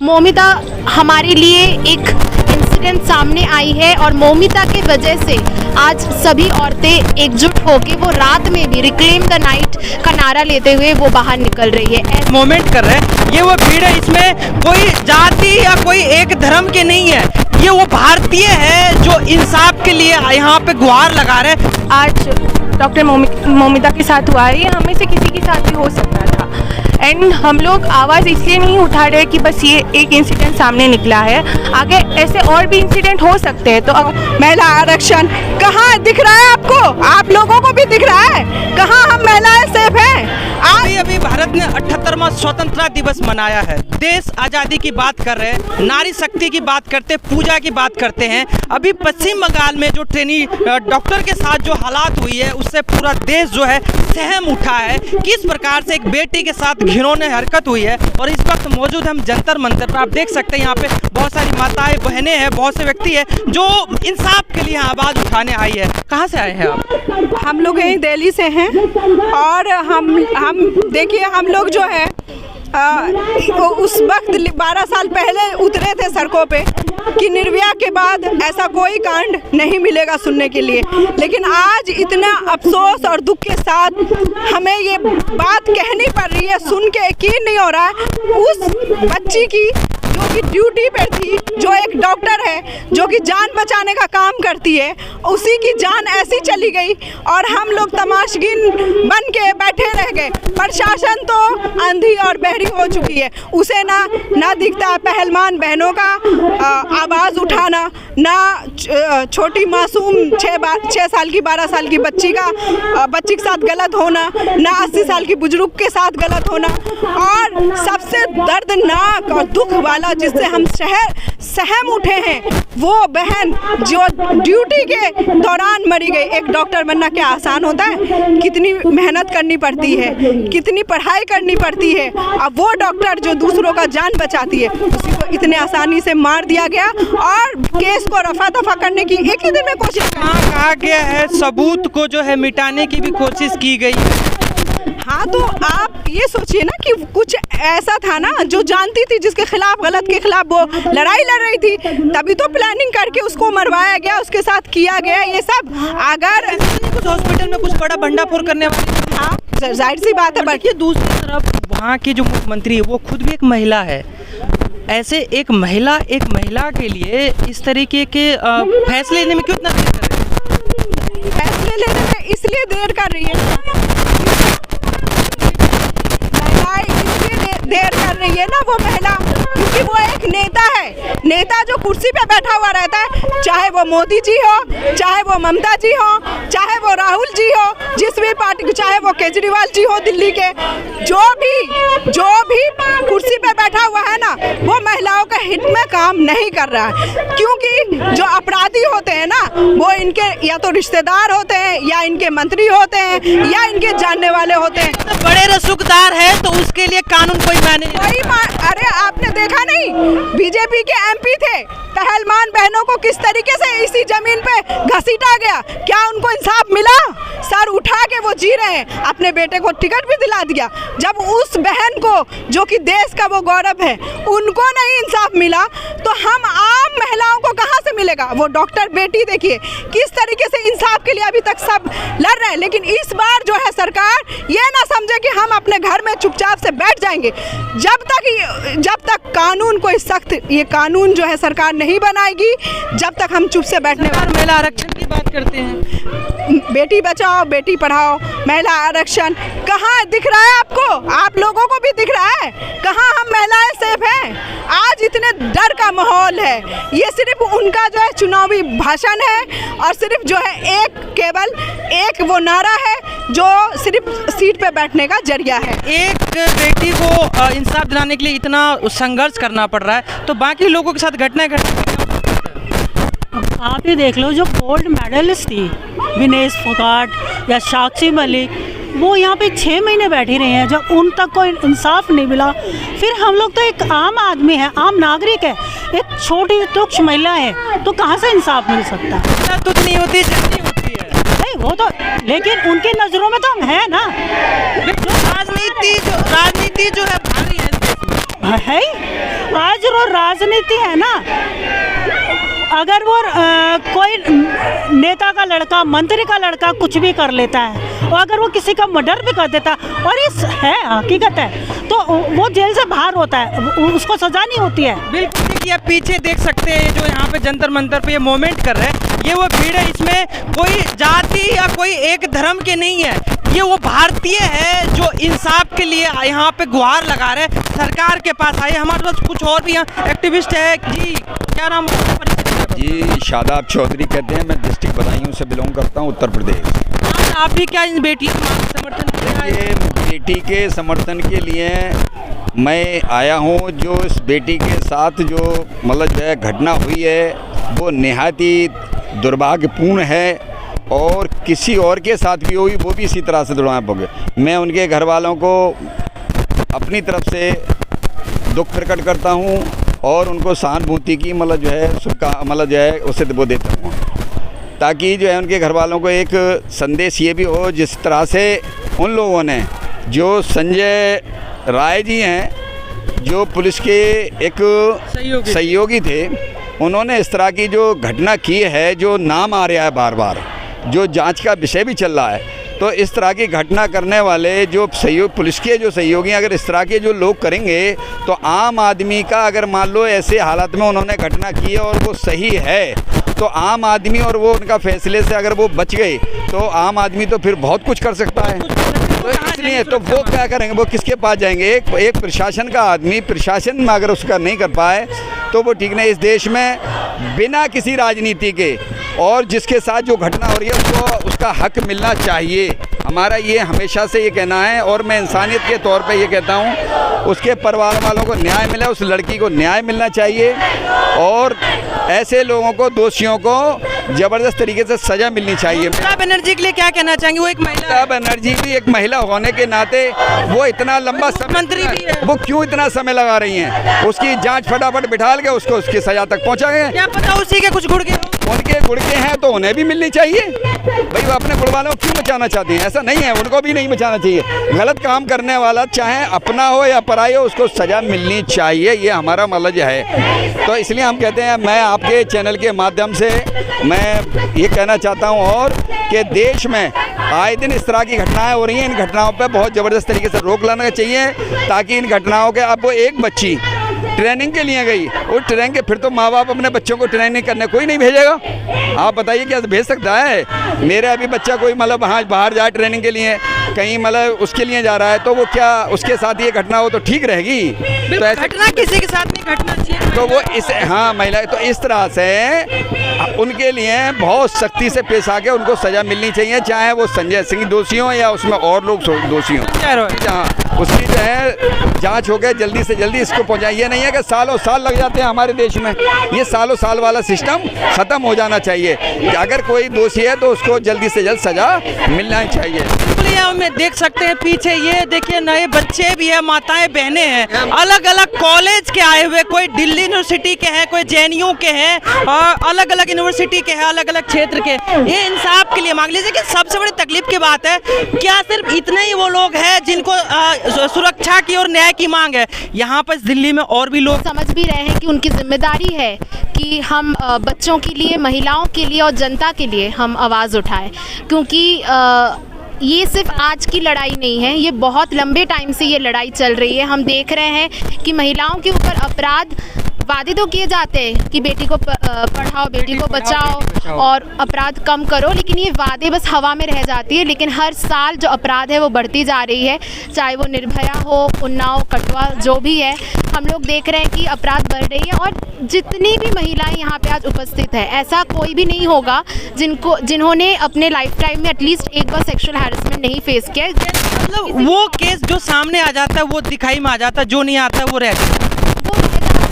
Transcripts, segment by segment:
मौमिता हमारे लिए एक इंसिडेंट सामने आई है और मौमिता की वजह से आज सभी औरतें एकजुट होकर वो रात में भी रिक्लेम द नाइट का नारा लेते हुए वो बाहर निकल रही है, मोमेंट कर रहे हैं। ये वो भीड़ है, इसमें कोई जाति या कोई एक धर्म के नहीं है, ये वो भारतीय है जो इंसाफ के लिए यहाँ पे गुहार लगा रहे हैं। आज डॉक्टर मौमिता के साथ हुआ है, ये हमें से किसी के साथ भी हो सकता था। एंड हम लोग आवाज़ इसलिए नहीं उठा रहे कि बस ये एक इंसिडेंट सामने निकला है, आगे ऐसे और भी इंसिडेंट हो सकते हैं। तो महिला आरक्षण कहाँ दिख रहा है आपको? आप लोगों को भी दिख रहा है? कहाँ हम महिलाएं सेफ हैं? अभी भारत ने 78वां स्वतंत्रता दिवस मनाया है। देश आज़ादी की बात कर रहे हैं, नारी शक्ति की बात करते, पूजा की बात करते हैं। अभी पश्चिम बंगाल में जो ट्रेनी डॉक्टर के साथ जो हालात हुई है, उससे पूरा देश जो है सहम उठा है। किस प्रकार से एक बेटी के साथ घिनौनी हरकत हुई है। और इस वक्त मौजूद हम जंतर मंतर पर, आप देख सकते हैं यहाँ पे बहुत सारी माताएं बहनें हैं, बहुत से व्यक्ति है जो इंसाफ के लिए आवाज़ उठाने आई है। कहाँ से आए हैं आप? हम लोग यहीं दिल्ली से हैं और हम देखिए, हम लोग जो है उस वक्त 12 साल पहले उतरे थे सड़कों पे कि निर्भया के बाद ऐसा कोई कांड नहीं मिलेगा सुनने के लिए। लेकिन आज इतना अफसोस और दुख के साथ हमें ये बात कहनी पड़ रही है, सुन के यकीन नहीं हो रहा है। उस बच्ची की जो कि ड्यूटी पर थी, जो एक डॉक्टर है, जो कि जान बचाने का काम करती है, उसी की जान ऐसी चली गई और हम लोग तमाशगिन बन के बैठे रह गए। प्रशासन तो अंधी और बहरी हो चुकी है, उसे ना दिखता पहलवान बहनों का आवाज़ उठाना, ना छोटी मासूम 6 साल की 12 साल की बच्ची के साथ गलत होना, ना 80 साल की बुजुर्ग के साथ गलत होना। और सबसे दर्दनाक और दुख वाला जिससे हम सहम उठे हैं, वो बहन जो ड्यूटी के दौरान मरी गई। एक डॉक्टर बनना क्या आसान होता है? कितनी मेहनत करनी पड़ती है, कितनी पढ़ाई करनी पड़ती है। अब वो डॉक्टर जो दूसरों का जान बचाती है, उसी को इतने आसानी से मार दिया गया और केस को रफा दफा करने की एक ही दिन में कोशिश कहा गया है, सबूत को जो है मिटाने की भी कोशिश की गई है। हाँ, तो आप ये सोचिए ना कि कुछ ऐसा था ना जो जानती थी, जिसके खिलाफ, गलत के खिलाफ वो लड़ाई लड़ रही थी, तभी तो प्लानिंग करके उसको मरवाया गया, उसके साथ किया गया ये सब। अगर कुछ हॉस्पिटल में कुछ बड़ा भंडाफोर करने वाले, हाँ जाहिर सी बात है। बल्कि दूसरी तरफ वहाँ की जो मुख्यमंत्री है वो खुद भी एक महिला है। ऐसे एक महिला के लिए इस तरीके के फैसले लेने में क्यों इतना देर कर रही है? फैसले लेने में इसलिए देर कर रही है, देर कर रही है ना वो महिला, क्योंकि वो एक नेता है। नेता जो कुर्सी पे बैठा हुआ रहता है, चाहे वो मोदी जी हो, चाहे वो ममता जी हो, चाहे वो राहुल जी हो, जिस भी पार्टी, चाहे वो केजरीवाल जी हो दिल्ली के, जो भी कुर्सी पे बैठा हुआ है ना, वो महिलाओं के हित में काम नहीं कर रहा है। क्योंकि जो अपराधी होते हैं ना, वो इनके या तो रिश्तेदार होते हैं, या इनके मंत्री होते हैं, या इनके जानने वाले होते हैं। तो बड़े रसूखदार है तो उसके लिए कानून कोई माने नहीं। अरे आपने देखा नहीं, बीजेपी के एमपी थे, पहलवान बहनों को किस तरीके से इसी जमीन पे घसीटा गया? क्या उनको इंसाफ मिला? सर उठा के वो जी रहे हैं, अपने बेटे को टिकट भी दिला दिया। जब उस बहन को, जो कि देश का वो गौरव है, उनको नहीं इंसाफ मिला, तो हम आम महिलाओं को कहाँ से मिलेगा? वो डॉक्टर बेटी देखिए किस तरीके से इंसाफ के लिए अभी तक सब लड़ रहे हैं। लेकिन इस बार जो है सरकार ये ना समझे कि हम अपने घर में चुपचाप से बैठ जाएंगे। जब तक कानून कोई सख्त, ये कानून जो है सरकार नहीं बनाएगी, जब तक हम चुप से बैठने वाले। महिला आरक्षण की बात करते हैं, बेटी बचाओ बेटी पढ़ाओ, महिला आरक्षण कहाँ दिख रहा है आपको? आप लोगों को भी दिख रहा है? कहाँ हम महिलाएं सेफ हैं? आज इतने डर का माहौल है। ये सिर्फ उनका जो है चुनावी भाषण है और सिर्फ जो है केवल एक वो नारा है जो सिर्फ सीट पे बैठने का जरिया है। एक बेटी को इंसाफ दिलाने के लिए इतना संघर्ष करना पड़ रहा है, तो बाकी लोगों के साथ घटनाएं आप ही देख लो, जो गोल्ड मेडलिस्ट थी विनेश फोगाट या साक्षी मलिक, वो यहाँ पे 6 महीने बैठी रही हैं, जब उन तक कोई इंसाफ नहीं मिला। फिर हम लोग तो एक आम आदमी है, आम नागरिक है, एक छोटी तुच्छ महिला है, तो कहाँ से इंसाफ मिल सकता है? तुच्छ नहीं होती, होती है नहीं वो तो, लेकिन उनकी नज़रों में तो हम हैं ना। राजनीति जो है भारी है, है आज वो राजनीति है ना, अगर वो कोई नेता का लड़का, मंत्री का लड़का कुछ भी कर लेता है और अगर वो किसी का मर्डर भी कर देता है और इस है हकीकत है, तो वो जेल से बाहर होता है, उसको सजा नहीं होती है। बिल्कुल, देखिए आप पीछे देख सकते हैं जो यहाँ पे जंतर मंतर पे ये मूवमेंट कर रहे हैं, ये वो भीड़ है, इसमें कोई जाति या कोई एक धर्म के नहीं है, ये वो भारतीय है जो इंसाफ के लिए यहाँ पे गुहार लगा रहे हैं, सरकार के पास आए। हमारे पास कुछ और भी यहाँ एक्टिविस्ट है जी, क्या नाम है? जी शादाब चौधरी कहते हैं, मैं डिस्ट्रिक्ट बदायूं से बिलोंग करता हूं, उत्तर प्रदेश। आप भी क्या इन बेटी के समर्थन के लिए आए? ये बेटी के समर्थन के लिए मैं आया हूं। जो इस बेटी के साथ जो मतलब जो है घटना हुई है वो निहायत ही दुर्भाग्यपूर्ण है और किसी और के साथ भी हुई वो भी इसी तरह से दुर्भाग्य हो गए। मैं उनके घर वालों को अपनी तरफ से दुख प्रकट करता हूं और उनको सहानुभूति की मतलब जो है मतलब जो है उसे वो देता हूँ, ताकि जो है उनके घर वालों को एक संदेश ये भी हो, जिस तरह से उन लोगों ने जो संजय राय जी हैं जो पुलिस के एक सहयोगी थे, उन्होंने इस तरह की जो घटना की है, जो नाम आ रहा है बार बार, जो जांच का विषय भी चल रहा है, तो इस तरह की घटना करने वाले जो सहयोग पुलिस के जो सहयोगी अगर इस तरह के जो लोग करेंगे तो आम आदमी का, अगर मान लो ऐसे हालात में उन्होंने घटना की है और वो सही है, तो आम आदमी और वो उनका फैसले से अगर वो बच गए तो आम आदमी तो फिर बहुत कुछ कर सकता है। तो इसलिए तो वो क्या करेंगे, वो किसके पास जाएंगे? एक प्रशासन का आदमी प्रशासन में अगर उसका नहीं कर पाए तो वो ठीक नहीं। इस देश में बिना किसी राजनीति के और जिसके साथ जो घटना हो रही है उसको उसका हक मिलना चाहिए। हमारा ये हमेशा से ये कहना है और मैं इंसानियत के तौर पे ये कहता हूँ, उसके परिवार वालों को न्याय मिले, उस लड़की को न्याय मिलना चाहिए और ऐसे लोगों को, दोषियों को ज़बरदस्त तरीके से सज़ा मिलनी चाहिए। ममता बनर्जी के लिए क्या कहना चाहेंगे? वो एक महिला, ममता बनर्जी भी एक महिला होने के नाते वो इतना लंबा मंत्री भी है, वो क्यों इतना समय लगा रही हैं? उसकी जांच फटाफट बिठा के उसको उसकी सज़ा तक पहुँचाएंगे। क्या पता उसी के कुछ गुड़के, उनके गुड़के हैं तो उन्हें भी मिलनी चाहिए भाई। वो अपने गुड़वालों को क्यों बचाना चाहती हैं? ऐसा नहीं है, उनको भी नहीं बचाना चाहिए। गलत काम करने वाला चाहे अपना हो या पराई हो, उसको सज़ा मिलनी चाहिए, ये हमारा मतलब है। तो इसलिए हम कहते हैं, मैं आपके चैनल के माध्यम से मैं ये कहना चाहता हूँ और कि देश में आए दिन इस तरह की घटनाएं हो रही हैं, इन घटनाओं पर बहुत ज़बरदस्त तरीके से रोक लाना चाहिए, ताकि इन घटनाओं के, अब वो एक बच्ची ट्रेनिंग के लिए गई, वो ट्रेनिंग के फिर तो माँ बाप अपने बच्चों को ट्रेनिंग करने कोई नहीं भेजेगा। आप बताइए क्या भेज सकता है? मेरे अभी बच्चा कोई मतलब वहाँ बाहर जाए ट्रेनिंग के लिए, कहीं मतलब उसके लिए जा रहा है, तो वो क्या उसके साथ ये घटना हो तो ठीक रहेगी? तो ऐसे घटना किसी के साथ नहीं घटना चाहिए, तो वो इस महिला तो इस तरह से उनके लिए बहुत सख्ती से पेश आके उनको सज़ा मिलनी चाहिए, चाहे वो संजय सिंह दोषी हो या उसमें और लोग दोषी हों। हाँ, उसकी जो है जांच हो गई, जल्दी से जल्दी इसको पहुंचाए। ये नहीं है कि सालों साल लग जाते हैं हमारे देश में, ये सालों साल वाला सिस्टम ख़त्म हो जाना चाहिए कि अगर कोई दोषी है तो उसको जल्दी से जल्द सज़ा मिलना चाहिए। में देख सकते हैं पीछे, ये देखिए नए बच्चे भी है, माताएं बहनें हैं, अलग अलग कॉलेज के आए हुए, कोई दिल्ली यूनिवर्सिटी के हैं, कोई जेएनयू के हैं, अलग अलग यूनिवर्सिटी के हैं, अलग अलग क्षेत्र के। ये इंसाफ के लिए मांग लीजिए कि सबसे बड़ी तकलीफ की बात है, क्या सिर्फ इतने ही वो लोग हैं जिनको सुरक्षा की और न्याय की मांग है? यहाँ पर दिल्ली में और भी लोग समझ भी रहे हैं कि उनकी जिम्मेदारी है कि हम बच्चों के लिए, महिलाओं के लिए और जनता के लिए हम आवाज़ उठाएं, क्योंकि ये सिर्फ आज की लड़ाई नहीं है, ये बहुत लंबे टाइम से ये लड़ाई चल रही है। हम देख रहे हैं कि महिलाओं के ऊपर अपराध वादे तो किए जाते हैं कि बेटी को पढ़ाओ, बेटी को बचाओ और अपराध कम करो, लेकिन ये वादे बस हवा में रह जाती है। लेकिन हर साल जो अपराध है वो बढ़ती जा रही है, चाहे वो निर्भया हो, उन्नाव, कटवा, जो भी है, हम लोग देख रहे हैं कि अपराध बढ़ रही है। और जितनी भी महिलाएं यहाँ पे आज उपस्थित है, ऐसा कोई भी नहीं होगा जिन्होंने अपने लाइफ टाइम में एटलीस्ट एक बार सेक्सुअल हैरेसमेंट नहीं फेस किया। मतलब वो केस जो सामने आ जाता है वो दिखाई में आ जाता है, जो नहीं आता है वो रह जाता है।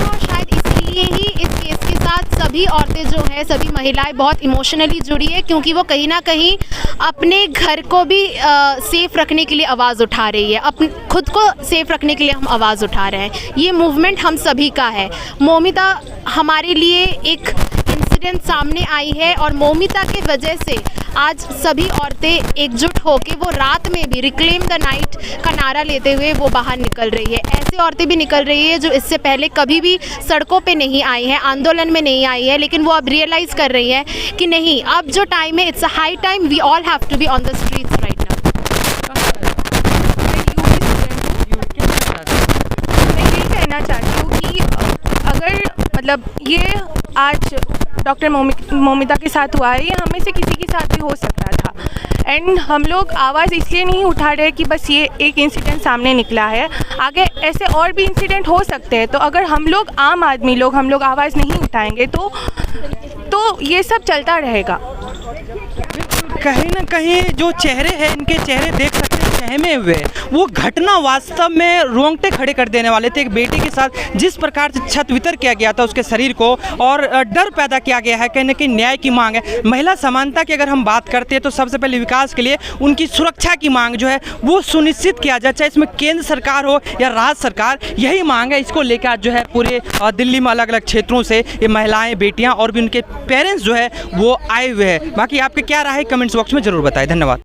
और शायद इसलिए ही इस केस के साथ सभी औरतें जो हैं, सभी महिलाएं बहुत इमोशनली जुड़ी है, क्योंकि वो कहीं ना कहीं अपने घर को भी सेफ रखने के लिए आवाज़ उठा रही है, अपने खुद को सेफ रखने के लिए हम आवाज़ उठा रहे हैं। ये मूवमेंट हम सभी का है। मौमिता हमारे लिए एक इंसिडेंट सामने आई है और मौमिता की वजह से आज सभी औरतें एकजुट होकर वो रात में भी रिक्लेम द नाइट का नारा लेते हुए वो बाहर निकल रही है। ऐसी औरतें भी निकल रही है जो इससे पहले कभी भी सड़कों पे नहीं आई हैं, आंदोलन में नहीं आई है, लेकिन वो अब रियलाइज़ कर रही है कि नहीं, अब जो टाइम है, it's a high time, we all have to be on the streets right now. मैं यही कहना चाहती हूँ कि अगर मतलब ये आज डॉक्टर मौमिता के साथ हुआ है, ये हमें से किसी के साथ भी हो सकता था। एंड हम लोग आवाज़ इसलिए नहीं उठा रहे कि बस ये एक इंसिडेंट सामने निकला है, आगे ऐसे और भी इंसिडेंट हो सकते हैं। तो अगर हम लोग आम आदमी लोग हम लोग आवाज़ नहीं उठाएंगे तो ये सब चलता रहेगा। कहीं ना कहीं जो चेहरे हैं, इनके चेहरे देख सकते हैं सहमे हुए, वो घटना वास्तव में रोंगटे खड़े कर देने वाले थे। एक बेटी के साथ जिस प्रकार से छत वितर किया गया था उसके शरीर को, और डर पैदा किया गया है, कहीं ना कहीं न्याय की मांग है। महिला समानता की अगर हम बात करते हैं तो सबसे पहले विकास के लिए उनकी सुरक्षा की मांग जो है वो सुनिश्चित किया जाए, चाहे इसमें केंद्र सरकार हो या राज्य सरकार, यही मांग है। इसको लेकर आज जो है पूरे दिल्ली में अलग अलग क्षेत्रों से ये महिलाएँ, बेटियाँ और भी उनके पेरेंट्स जो है वो आए हुए हैं। बाकी आपके क्या राय है कमेंट्स बॉक्स में ज़रूर बताएं। धन्यवाद।